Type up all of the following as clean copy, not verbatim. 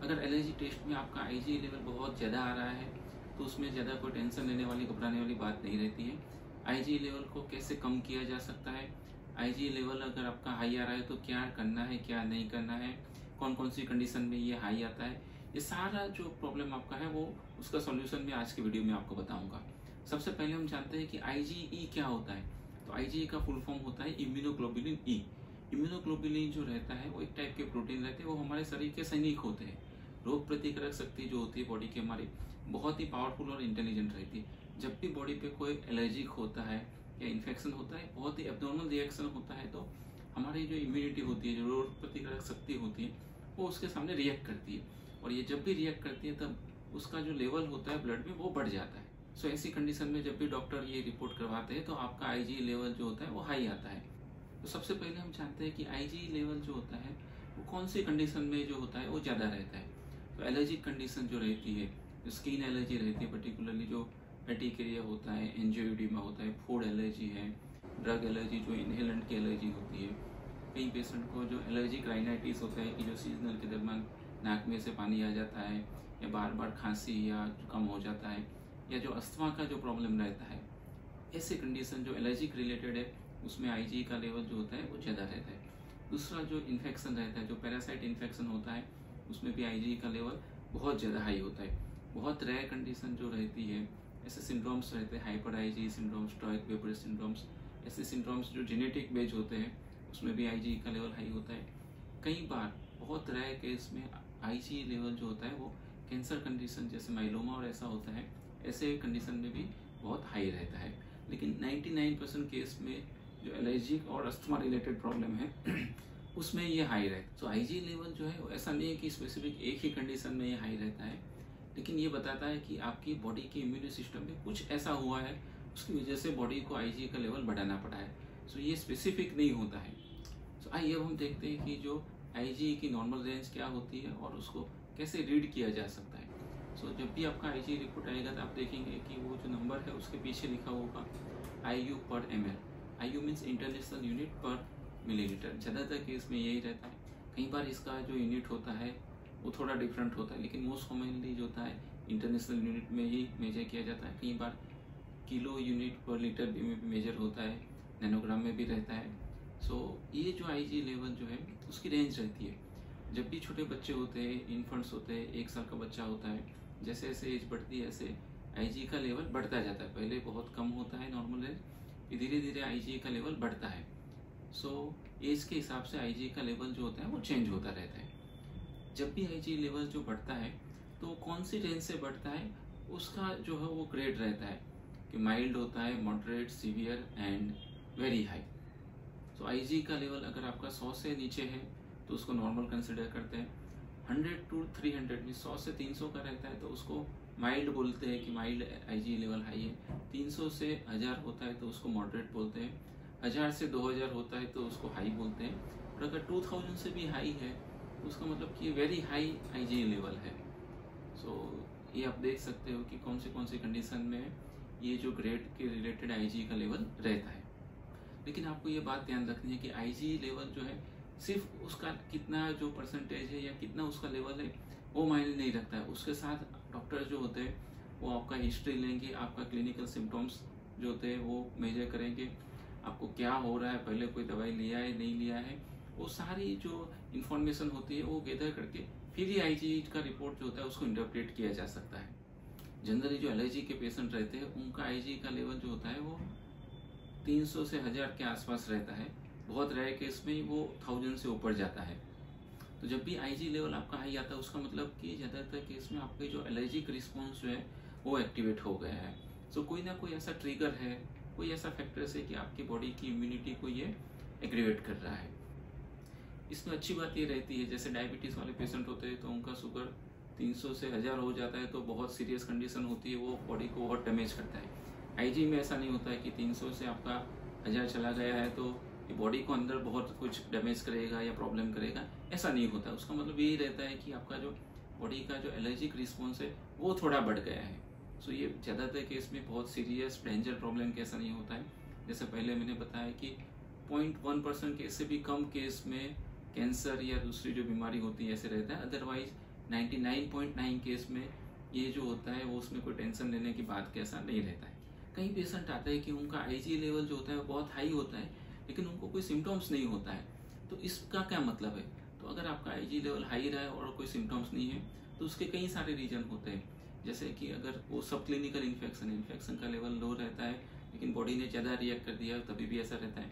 अगर allergy test में आपका आईजी लेवल बहुत ज़्यादा आ रहा है तो उसमें ज़्यादा कोई टेंशन लेने वाली, घबराने वाली बात नहीं रहती है। आईजी लेवल को कैसे कम किया जा सकता है, आईजी लेवल अगर आपका हाई आ रहा है तो क्या करना है, क्या नहीं करना है, कौन कौन सी कंडीशन में ये हाई आता है, ये सारा जो प्रॉब्लम आपका है वो उसका सॉल्यूशन मैं आज के वीडियो में आपको बताऊंगा। सबसे पहले हम जानते हैं कि आईजीई क्या होता है। तो आईजीई का फुल फॉर्म होता है इम्यूनोग्लोबुलिन ई। इम्यूनोग्लोबुलिन जो रहता है वो एक टाइप के प्रोटीन रहते हैं, वो हमारे शरीर के सैनिक होते हैं। रोग प्रतिकारक शक्ति जो होती है बॉडी की हमारी बहुत ही पावरफुल और इंटेलिजेंट रहती है। जब भी बॉडी पे कोई एलर्जिक होता है या इन्फेक्शन होता है, बहुत ही एब्नॉर्मल रिएक्शन होता है, तो हमारी जो इम्यूनिटी होती है, जो रोग प्रतिकारक शक्ति होती है, वो उसके सामने रिएक्ट करती है। और ये जब भी रिएक्ट करती है तब उसका जो लेवल होता है ब्लड में वो बढ़ जाता है। सो ऐसी कंडीशन में जब भी डॉक्टर ये रिपोर्ट करवाते हैं तो आपका आईजी लेवल जो होता है वो हाई आता है। तो सबसे पहले हम जानते हैं कि आईजी लेवल जो होता है वो कौन सी कंडीशन में जो होता है वो ज़्यादा रहता है। तो एलर्जिक कंडीशन जो रहती है, जो स्किन एलर्जी रहती है, पर्टिकुलरली जो एटिकेरिया होता है, एंजियोइडिमा होता है, फूड एलर्जी है, ड्रग एलर्जी जो इनहेलेंट की एलर्जी होती है, कई पेशेंट को जो एलर्जिक राइनाइटिस होता है कि जो सीजनल के दरमियान नाक में से पानी आ जाता है, या बार बार खांसी या जुकाम हो जाता है, या जो अस्थमा का जो प्रॉब्लम रहता है, ऐसे कंडीशन जो एलर्जिक रिलेटेड है उसमें आईजी का लेवल जो होता है वो ज़्यादा रहता है। दूसरा जो इन्फेक्शन रहता है, जो पैरासाइट इन्फेक्शन होता है, उसमें भी आईजी का लेवल बहुत ज़्यादा हाई होता है। बहुत रेयर कंडीशन जो रहती है, ऐसे सिंड्रोम्स रहते हैं, हाइपर आईजी सिंड्रोम्स, टॉयक वेबर सिंड्रोम्स, ऐसे सिंड्रोम्स जो जेनेटिक बेस्ड होते हैं, उसमें भी आईजी का लेवल हाई होता है। कई बार बहुत रेयर केस में आईजी लेवल जो होता है वो कैंसर कंडीशन जैसे माइलोमा और ऐसा होता है, ऐसे कंडीशन में भी बहुत हाई रहता है। लेकिन 99% केस में जो एलर्जिक और अस्थमा रिलेटेड प्रॉब्लम है उसमें ये हाई रहता है। तो आईजी लेवल जो है ऐसा नहीं है कि स्पेसिफिक एक ही कंडीशन में ये हाई रहता है, लेकिन ये बताता है कि आपकी बॉडी के इम्यून सिस्टम में कुछ ऐसा हुआ है, उसकी वजह से बॉडी को आईजी का लेवल बढ़ाना पड़ा है। सो ये स्पेसिफिक नहीं होता है। सो आइए अब हम देखते हैं कि जो आईजी की नॉर्मल रेंज क्या होती है और उसको कैसे रीड किया जा सकता है। सो जब भी आपका आईजी रिपोर्ट आएगा तो आप देखेंगे कि वो जो नंबर है उसके पीछे लिखा होगा IU पर ml। IU means international unit पर मिलीलीटर। ज़्यादातर केस में यही रहता है। कई बार इसका जो यूनिट होता है वो थोड़ा डिफरेंट होता है, लेकिन मोस्ट कॉमनली जो होता है इंटरनेशनल यूनिट में ही मेजर किया जाता है। कई बार किलो यूनिट पर लीटर में भी मेजर होता है, नैनोग्राम में भी रहता है। सो ये जो आईजी लेवल जो है उसकी रेंज रहती है। जब भी छोटे बच्चे होते हैं, इन्फेंट्स होते हैं, 1 साल का बच्चा होता है, जैसे जैसे एज बढ़ती है ऐसे आईजी का लेवल बढ़ता जाता है। पहले बहुत कम होता है नॉर्मल रेंज, फिर धीरे धीरे आईजी का लेवल बढ़ता है। सो एज के हिसाब से आईजी का लेवल जो होता है वो चेंज होता रहता है। जब भी आईजी लेवल जो बढ़ता है तो कौन सी रेंज से बढ़ता है उसका जो है वो ग्रेड रहता है कि माइल्ड होता है, moderate, severe and very high. तो आईजी का लेवल अगर आपका 100 से नीचे है तो उसको नॉर्मल कंसिडर करते हैं। 100 to 300 में 100 से 300 का रहता है तो उसको माइल्ड बोलते हैं कि माइल्ड आईजी लेवल हाई है। 300 से 1000 होता है तो उसको मॉडरेट बोलते हैं। 1000 से 2000 होता है तो उसको हाई बोलते हैं। और अगर 2000 से भी हाई है तो उसका मतलब कि वेरी हाई आईजी लेवल है। सो ये आप देख सकते हो कि कौन सी कंडीशन में ये जो ग्रेड के रिलेटेड आईजी का लेवल रहता है। लेकिन आपको ये बात ध्यान रखनी है कि आईजी लेवल जो है सिर्फ उसका कितना जो परसेंटेज है या कितना उसका लेवल है वो मायने नहीं रखता है। उसके साथ डॉक्टर जो होते हैं वो आपका हिस्ट्री लेंगे, आपका क्लिनिकल सिम्टम्स जो होते हैं वो मेजर करेंगे, आपको क्या हो रहा है, पहले कोई दवाई लिया है नहीं लिया है, वो सारी जो इन्फॉर्मेशन होती है वो गैदर करके फिर ही आईजी का रिपोर्ट जो होता है उसको इंटरप्रेट किया जा सकता है। जनरली जो एलर्जी के पेशेंट रहते हैं उनका आईजी का लेवल जो होता है वो 300 से 1000 के आसपास रहता है। बहुत रेयर केस में वो 1000 से ऊपर जाता है। तो जब भी आईजी लेवल आपका हाई आता है उसका मतलब कि ज़्यादातर केस में आपके जो एलर्जिक रिस्पॉन्स जो है वो एक्टिवेट हो गया है। सो कोई ना कोई ऐसा ट्रिगर है, कोई ऐसा फैक्टर्स है कि आपकी बॉडी की इम्यूनिटी को ये एग्रीवेट कर रहा है। इसमें अच्छी बात ये रहती है जैसे डायबिटीज़ वाले पेशेंट होते हैं तो उनका शुगर 300 से 1000 हो जाता है तो बहुत सीरियस कंडीशन होती है, वो बॉडी को बहुत डैमेज करता है। आईजी में ऐसा नहीं होता है कि 300 से आपका 1000 चला गया है तो ये बॉडी को अंदर बहुत कुछ डैमेज करेगा या प्रॉब्लम करेगा, ऐसा नहीं होता। उसका मतलब यही रहता है कि आपका जो बॉडी का जो एलर्जिक रिस्पॉन्स है वो थोड़ा बढ़ गया है। सो ये ज़्यादातर केस में बहुत सीरियस डेंजर प्रॉब्लम कैसा नहीं होता है। जैसे पहले मैंने बताया कि 0.1% केस से भी कम केस में कैंसर या दूसरी जो बीमारी होती है ऐसे रहता है। अदरवाइज 99.9 केस में ये जो होता है वो उसमें कोई टेंशन लेने की बात का ऐसा नहीं रहता है। कई पेशेंट आते हैं कि उनका IgE लेवल जो होता है वो बहुत हाई होता है, लेकिन उनको कोई सिम्टम्स नहीं होता है। तो इसका क्या मतलब है? तो अगर आपका IgE लेवल हाई रहा है और कोई सिम्टम्स नहीं है, तो उसके कई सारे रीजन होते हैं। जैसे कि अगर वो सब क्लिनिकल इन्फेक्शन का लेवल लो रहता है, लेकिन बॉडी ने ज़्यादा रिएक्ट कर दिया तभी भी ऐसा रहता है।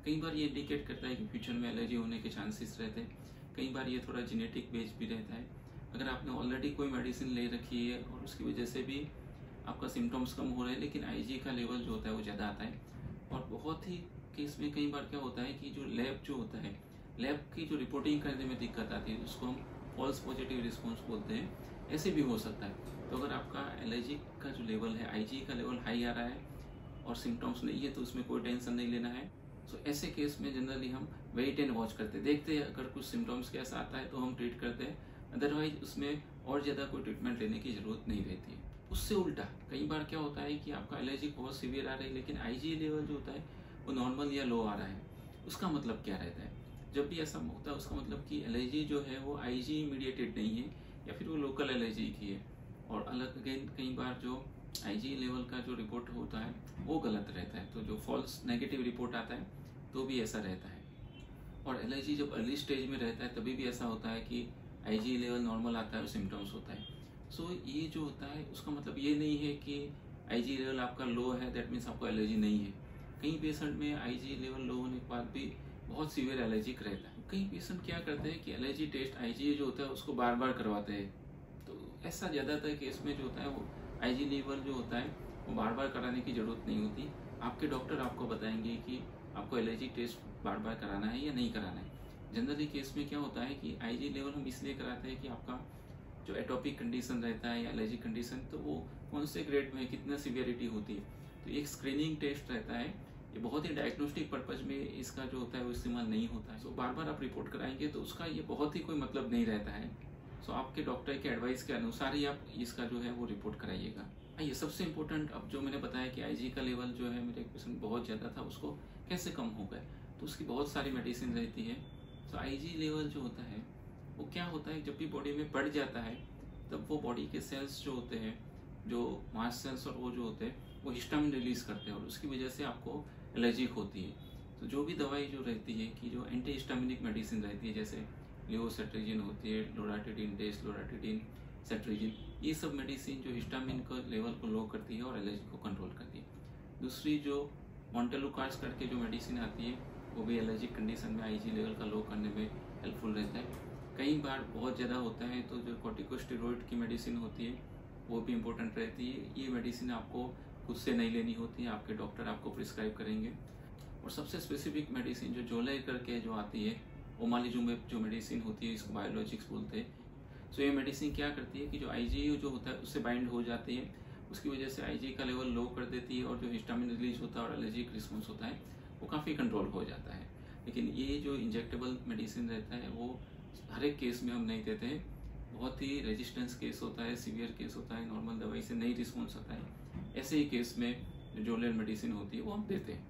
कई बार ये इंडिकेट करता है कि फ्यूचर में एलर्जी होने के चांसेस रहते हैं। कई बार ये थोड़ा जेनेटिक बेस भी रहता है। अगर आपने ऑलरेडी कोई मेडिसिन ले रखी है और उसकी वजह से भी आपका सिम्टम्स कम हो रहे हैं, लेकिन IgE का लेवल जो होता है वो ज़्यादा आता है। और बहुत ही केस में कई बार क्या होता है कि जो लैब जो होता है, लैब की जो रिपोर्टिंग करने में दिक्कत आती है, उसको हम फॉल्स पॉजिटिव रिस्पॉन्स बोलते हैं, ऐसे भी हो सकता है। तो अगर आपका एलर्जी का जो लेवल है, IgE का लेवल हाई आ रहा है और सिम्टम्स नहीं है, तो उसमें कोई टेंशन नहीं लेना है। सो ऐसे केस में जनरली हम वेट एंड वॉच करते हैं, देखते हैं अगर कुछ सिम्टम्स के ऐसा आता है तो हम ट्रीट करते हैं, अदरवाइज उसमें और ज़्यादा कोई ट्रीटमेंट लेने की ज़रूरत नहीं रहती है। उससे उल्टा कई बार क्या होता है कि आपका एलर्जी बहुत सीवियर आ रही है, लेकिन IgE लेवल जो होता है वो नॉर्मल या लो आ रहा है। उसका मतलब क्या रहता है? जब भी ऐसा होता है उसका मतलब कि एलर्जी जो है वो IgE मीडिएटेड नहीं है, या फिर वो लोकल एलर्जी की है। और अलग अगेन कई बार जो IgE लेवल का जो रिपोर्ट होता है वो गलत रहता है, तो जो फॉल्स नेगेटिव रिपोर्ट आता है तो भी ऐसा रहता है। और एलर्जी जब अर्ली स्टेज में रहता है तभी भी ऐसा होता है कि IgE लेवल नॉर्मल आता है और सिम्टम्स होता है। सो ये जो होता है उसका मतलब ये नहीं है कि IgE लेवल आपका लो है दैट मीन्स आपको एलर्जी नहीं है। कई पेशेंट में IgE लेवल लो होने के बाद भी बहुत सीवियर एलर्जिक रहता है। कई पेशेंट क्या करते हैं कि एलर्जी टेस्ट IgE जो होता है उसको बार बार करवाते हैं। तो ऐसा ज़्यादातर केस में जो होता है वो IgE लेवल जो होता है वो बार बार कराने की ज़रूरत नहीं होती। आपके डॉक्टर आपको बताएंगे कि आपको एलर्जी टेस्ट बार बार कराना है या नहीं कराना है। जनरली केस में क्या होता है कि IgE लेवल हम इसलिए कराते हैं कि आपका जो एटोपिक कंडीशन रहता है या एलर्जी कंडीशन, तो वो कौन से ग्रेड में कितना सीवियरिटी होती है। तो एक स्क्रीनिंग टेस्ट रहता है, ये बहुत ही डायग्नोस्टिक पर्पज में इसका जो होता है वो इस्तेमाल नहीं होता है। सो बार बार आप रिपोर्ट कराएंगे तो उसका ये बहुत ही कोई मतलब नहीं रहता है। सो आपके डॉक्टर के एडवाइस के अनुसार ही आप इसका जो है वो रिपोर्ट कराइएगा। ये सबसे इम्पोर्टेंट, अब जो मैंने बताया कि IgE का लेवल जो है मेरे पेशेंट बहुत ज़्यादा था, उसको कैसे कम हो गए, तो उसकी बहुत सारी मेडिसिन रहती है। तो IgE लेवल जो होता है वो क्या होता है, जब भी बॉडी में बढ़ जाता है तब वो बॉडी के सेल्स जो होते हैं, जो मास्ट सेल्स और वो जो होते हैं, वो हिस्टामिन रिलीज करते हैं और उसकी वजह से आपको एलर्जिक होती है। तो जो भी दवाई जो रहती है कि जो एंटी हिस्टामिनिक मेडिसिन रहती है, जैसे लिवोसेट्रिजिन होती है, लोराटिडिन, डेस्लोराटिडिन, सेट्रिजिन, ये सब मेडिसिन जो हिस्टामिन का लेवल को लो करती है और एलर्जी को कंट्रोल करती है। दूसरी जो मोंटेलुकार्स करके जो मेडिसिन आती है वो भी एलर्जिक कंडीशन में IgE लेवल का लो करने में हेल्पफुल रहता है। कई बार बहुत ज़्यादा होता है तो जो कॉर्टिकोस्टेरॉइड की मेडिसिन होती है वो भी इम्पोर्टेंट रहती है। ये मेडिसिन आपको खुद से नहीं लेनी होती है, आपके डॉक्टर आपको प्रिस्क्राइब करेंगे। और सबसे स्पेसिफिक मेडिसिन जो जोले करके जो आती है, ओमालिजुमेब जो मेडिसिन होती है, इसको बायोलॉजिक्स बोलते हैं। सो ये मेडिसिन क्या करती है कि जो IgE जो होता है उससे बाइंड हो जाती है, उसकी वजह से IgE का लेवल लो कर देती है और जो हिस्टामिन रिलीज होता है और एलर्जिक रिस्पॉन्स होता है वो काफ़ी कंट्रोल हो जाता है। लेकिन ये जो इंजेक्टेबल मेडिसिन रहता है वो हर एक केस में हम नहीं देते हैं। बहुत ही रेजिस्टेंस केस होता है, सीवियर केस होता है, नॉर्मल दवाई से नहीं रिस्पॉन्स आता है, ऐसे ही केस में जो जोलेर मेडिसिन होती है वो हम देते हैं।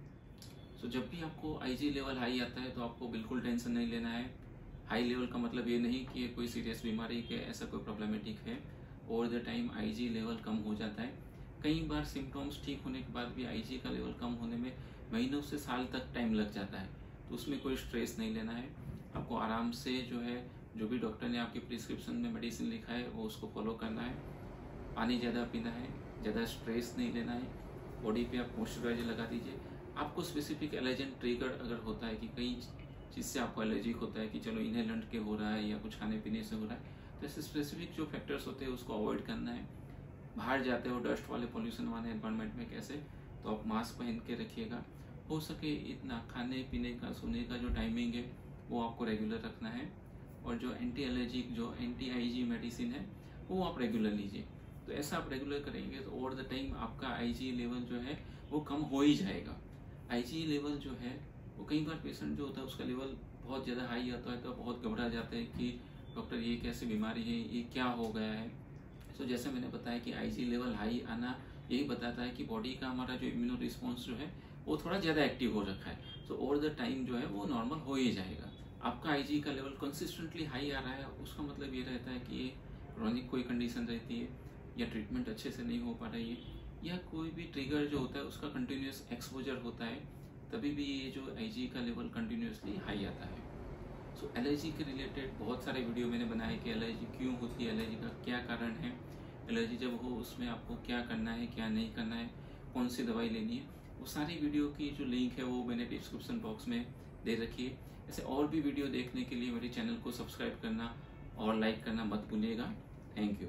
सो जब भी आपको IgE लेवल हाई आता है तो आपको बिल्कुल टेंशन नहीं लेना है। हाई लेवल का मतलब ये नहीं कि कोई सीरियस बीमारी के ऐसा कोई प्रॉब्लमेटिक है। Over the time IgE level कम हो जाता है। कई बार सिम्टम्स ठीक होने के बाद भी IgE का लेवल कम होने में महीनों से साल तक टाइम लग जाता है, तो उसमें कोई स्ट्रेस नहीं लेना है। आपको आराम से जो है, जो भी डॉक्टर ने आपकी प्रिस्क्रिप्शन में मेडिसिन लिखा है वो उसको फॉलो करना है। पानी ज़्यादा पीना है, ज़्यादा स्ट्रेस नहीं लेना है। बॉडी पे आप मॉइस्चराइजर लगा दीजिए। आपको स्पेसिफिक एलर्जन ट्रिगर अगर होता है कि कई चीज़ से आपको एलर्जिक होता है कि चलो इनहेलेंट के हो रहा है या कुछ खाने पीने से हो रहा है, तो ऐसे स्पेसिफिक जो फैक्टर्स होते हैं उसको अवॉइड करना है। बाहर जाते हो डस्ट वाले, पॉल्यूशन वाले एनवायरनमेंट में कैसे, तो आप मास्क पहन के रखिएगा। हो सके इतना खाने पीने का, सोने का जो टाइमिंग है वो आपको रेगुलर रखना है। और जो एंटी एलर्जिक, जो एंटी IgE मेडिसिन है वो आप रेगुलर लीजिए। तो ऐसा आप रेगुलर करेंगे तो ओवर द टाइम आपका IgE लेवल जो है वो कम हो ही जाएगा। IgE लेवल जो है वो कई बार पेशेंट जो होता है उसका लेवल बहुत ज़्यादा हाई आता है तो बहुत घबरा जाते हैं कि डॉक्टर ये कैसी बीमारी है, ये क्या हो गया है। तो जैसे मैंने बताया कि IgE लेवल हाई आना यही बताता है कि बॉडी का हमारा जो इम्यूनो रिस्पॉन्स जो है वो थोड़ा ज़्यादा एक्टिव हो रखा है। तो ओवर द टाइम जो है वो नॉर्मल हो ही जाएगा। आपका आईजी का लेवल कंसिस्टेंटली हाई आ रहा है, उसका मतलब ये रहता है कि ये क्रॉनिक कोई कंडीशन रहती है, या ट्रीटमेंट अच्छे से नहीं हो पा रही है, या कोई भी ट्रिगर जो होता है उसका कंटिन्यूस एक्सपोजर होता है, तभी भी ये जो आईजी का लेवल कंटिन्यूसली हाई आता है। सो एलर्जी के रिलेटेड बहुत सारे वीडियो मैंने बनाए कि एलर्जी क्यों होती है, एलर्जी का क्या कारण है, एलर्जी जब हो उसमें आपको क्या करना है, क्या नहीं करना है, कौन सी दवाई लेनी है। वो सारी वीडियो की जो लिंक है वो मैंने डिस्क्रिप्शन बॉक्स में दे रखी है। ऐसे और भी वीडियो देखने के लिए मेरे चैनल को सब्सक्राइब करना और लाइक करना मत भूलिएगा। Thank you.